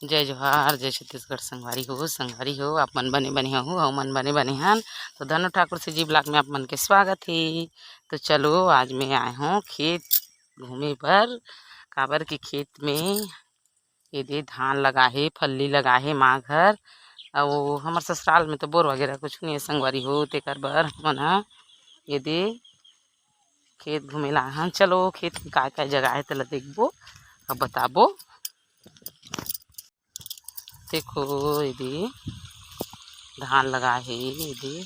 जय जोहार, जय छत्तीसगढ़। संगवारी हो आप मन बने बने हो हम मन बने बने हन। तो धनु ठाकुर से जी ब्लॉग में आप मन के स्वागत है। तो चलो आज मैं आए हूँ खेत घूमे पर। काबर के खेत में ये दे धान लगा है, फल्ली लगा है माँ घर। और हमार ससुराल में तो बोर वगैरह कुछ नहीं है संगवारी हो, तेकर बर मन ये दे खेत घूमे ला हन। चलो खेत में का जगह है तला देखबो अब बताबो। देखो ये धान लगा है, ये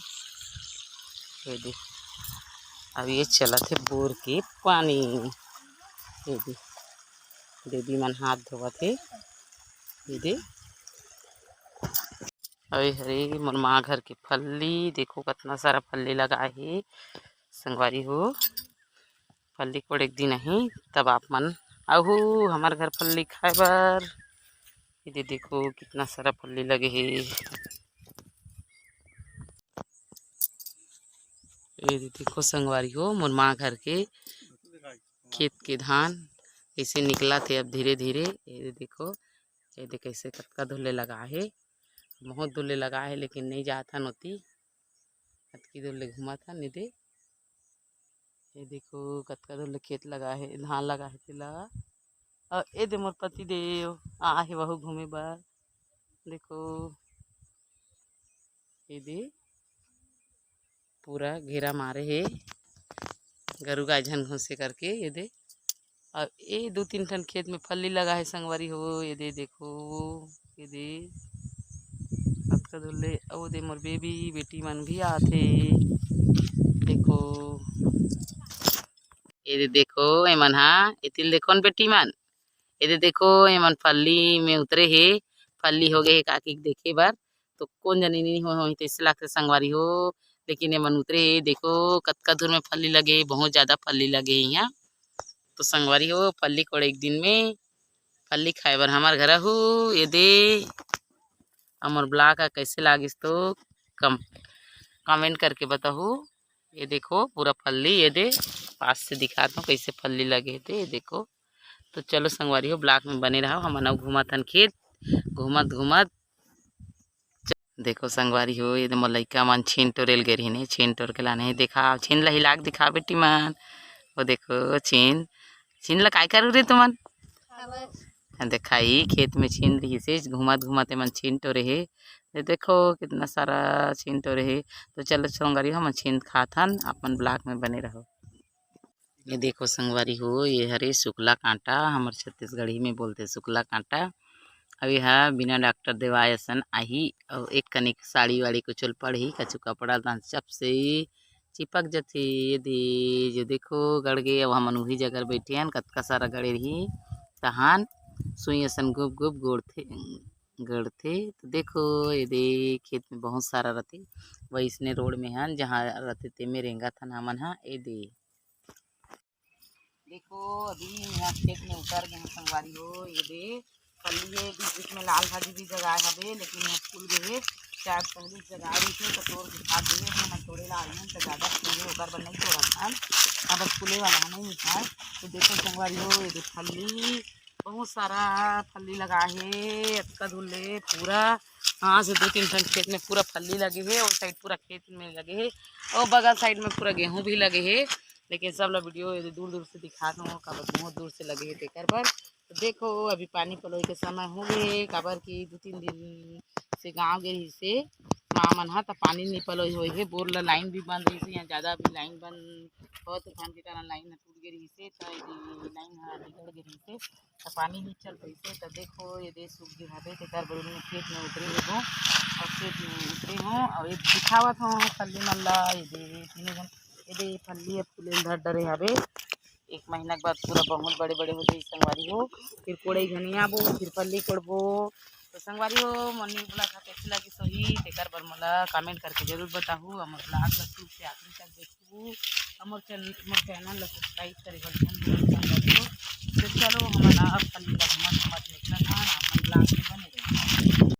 अब ये चलत है बोर के पानी। ये दीदी मन हाथ धोवत है। ये अरे हरे मोर माँ घर के फल्ली देखो कितना सारा फल्ली लगा है संगवारी हो। फल्ली कोड़ एक दिन ही तब आप मन आहू हमार घर फल्ली खाए बर। ये देखो कितना सारा फल्ली लगे है। ये देखो संगवारी हो मोर माँ घर के खेत के धान कैसे निकला थे अब धीरे धीरे। ये देखो ये देख कैसे कतका धुले लगा है, बहुत धुले लगा है लेकिन नहीं जाता नोती कतकी धुले घुमा था निधे। ये देखो कतका धुले खेत लगा है, धान लगा है तिला। और ये दे मोर पति देव आ है वहु घूमे बर। देखो ये दे पूरा घेरा मारे है गरु गाय झन घुसे करके। ये दे और ये 2-3 ठन खेत में फल्ली लगा है संगवारी हो। ये दे देखो ये दे कतका धुले। और दे मोर बेबी बेटी मन भी आथे। देखो ये दे देखो एमन हा एतिल देखो न बेटी मन। ये दे देखो एमन फल्ली में उतरे हे, फल्ली हो गए हे काकी देखे बर। तो कौन जनी नहीं हो तैसे लागते संगवारी हो, लेकिन एमन उतरे हे। देखो कतका दूर में फल्ली लगे, बहुत ज्यादा फल्ली लगे यहाँ। तो संगवारी हो फल्ली कोड़ एक दिन में फल्ली खाए बर हमार घर हो। ये दे हमार ब्लॉग कैसे लागिस तो कमेंट करके बताओ। ये देखो पूरा फल्ली ये दे पास से दिखाता हूँ कैसे फल्ली लगे थे। ये देखो तो चलो संगवारी हो ब्लॉग में बने रहो। हम नव घूमत हन खेत घूमत घूमत। देखो संगवारी हो ये मोर लइका मन छीन टोरेल गे रहीन, छीन टोर के लाने देखा छीन ला हिलाक दिखा बेटी मन। वो देखो छीन छीन ला काय करू रे तुमन देखाई खेत में छीन रही से घूमत घूमत मन छीन टोरे हे। देखो कितना सारा छीन टोरे हे। तो चलो संगवारी हो हम छीन खाथन, अपन ब्लॉग में बने रहो। ये देखो संगवारी हो ये हरे शुक्ला कांटा, हमारे छत्तीसगढ़ी में बोलते शुक्ला कांटा। अब यह बिना डॉक्टर देवाय असन आही और एक कनिक साड़ी वाड़ी को चल पड़ी कछु कपड़ा दान चप से चिपक जाते। ये दे जो देखो गड़ गए। अब हमन वही जगह बैठे हन, कतका सारा गड़े रही तहान सुई असन गुप गुप गोड़थे गड़थे। तो देखो ये दे खेत में बहुत सारा रहते वैसने रोड में हन जहाँ रहते ते में रेंगा थन हमन हा। ये दे देखो अभी यहाँ खेत में उतर गए संगवारी हो। ये दे फल्ली है बीच बीच में लाल भाजी भी जगह हवे, लेकिन यहाँ फूल गए शायद पहले जगह भी थे तो तोड़ दिखा दिए हम तोड़े ला आए हैं। तो ज़्यादा फूले होकर पर नहीं तोड़ा था, अब फूले वाला नहीं था। तो देखो संगवारी हो ये दे फल्ली बहुत सारा फल्ली लगा है अतका धुले पूरा। हाँ से 2-3 ठन खेत में पूरा फल्ली लगे है और साइड पूरा खेत में लगे है और बगल साइड में पूरा गेहूँ भी लगे है। लेकिन सब लोग वीडियो दूर दूर से दिखाता हूँ काबर बहुत दूर से लगे है तेकर पर। तो देखो अभी पानी पलोई के समय हो गए काबर की 2-3 दिन से गाँव गए से माँ मन हा तो पानी नहीं पलोई हुई है। बोर ला लाइन भी बंद रही से, यहाँ ज़्यादा अभी लाइन बंद हो तूफान के कारण लाइन टूट गई रही से। तो लाइन बिगड़ गई रही से तो पानी नहीं चल रही से। तो देखो ये दे सूख गए हवे तेकर बड़े में खेत में उतरे हो और खेत में उतरे हों और एक दिखावत हूँ फल्ली मन ला। ये दे तीनों जन ये दे फल्ली अब फूले धर डरे हवे। 1 महीना के बाद पूरा बहुत बड़े बड़े हो जाए संगवारी हो। फिर कोड़े धनिया बो फिर फल्ली कोड़बो। तो संगवारी हो मन ब्लॉग कैसे लगी सही तेकर बर मोला कमेंट करके जरूर बताहू। हमार ब्लॉग ला शुरू से आखिरी तक देखू, हमार चैनल ला सब्सक्राइब करे बर संगवारी हो। तो चलो हमारा अब फल्ली ला घूमत घूमत निकलत हन अपन ब्लॉग में बने रहो।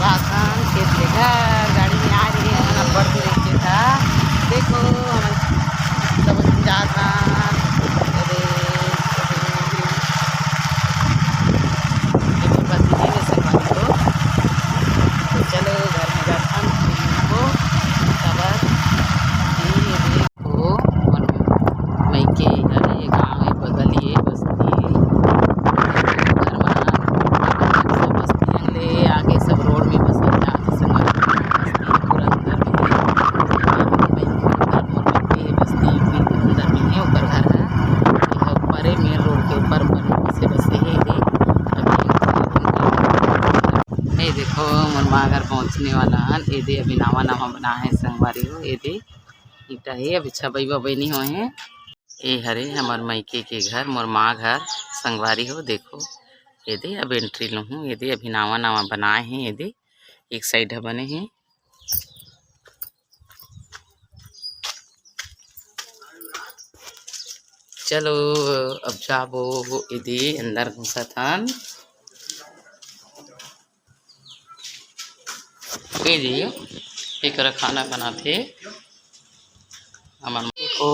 राशन खेत के घर गाड़ी में आ रही है नंबर भी लेके था। देखो हम सब जा था। अरे तो चलो घर में दर्शन को खबर ये देखो मई के ये गाँव है बगल ये बस्ती है आगे सब रोड में बस आगे सब पूरा अंदर में बस्ती अंदर में है ऊपर घर है ऊपर है मेन रोड के ऊपर से बसे है ये देखो मुरमा घर पहुँचने वाला है ये दे अभी नावा नावा बना है संगवारी हो ये दे ईटा है अभी छबई वबई नहीं हुए हैं। ये हरे हमार मायके के घर मोर माँ घर संगवारी हो देखो ये दे अब एंट्री लूँ ये दे अभी नावा नावा बनाए हैं ये दे एक साइड बने हैं। चलो अब जाबो ये दे अंदर घुसा था ये दे एक खाना बनाते हमार को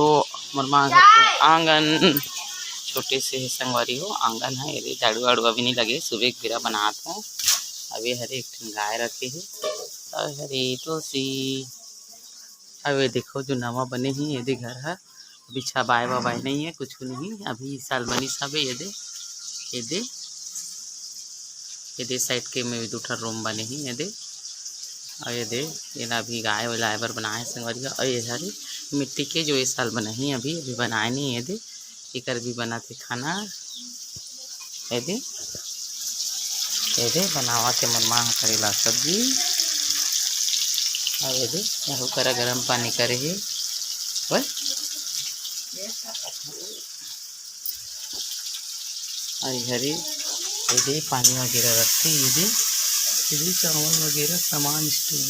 मोर माँ घर के आंगन छोटे से संगवारी हो आंगन है ये झाड़ू वाड़ू अभी नहीं लगे सुबह फिरा बनाता हूँ अभी हरे एक गाय रखे है और हरे तुलसी अब ये देखो जो नवा बने ही ये दे घर है अभी छबाए वबाए नहीं है कुछ नहीं अभी इस साल बनी सब ये दे साइड के में भी दूठा रूम बने ही ये दे और ये दे ये ना अभी गाय वाला बर बनाए संगवारी और ये सारी मिट्टी के जो इस साल बने ही अभी बनाए नहीं ये दे इकर भी बनाते खाना ये दे बनावा के मम्मा करेला सब्जी और ये दे यहाँ करा गरम पानी करे है बस और हरी ये दे पानी वगैरह रखते ये दे चावल वगैरह सामान स्टोव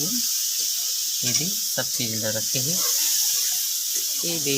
ये दे सब चीज़ रखे हैं ये दे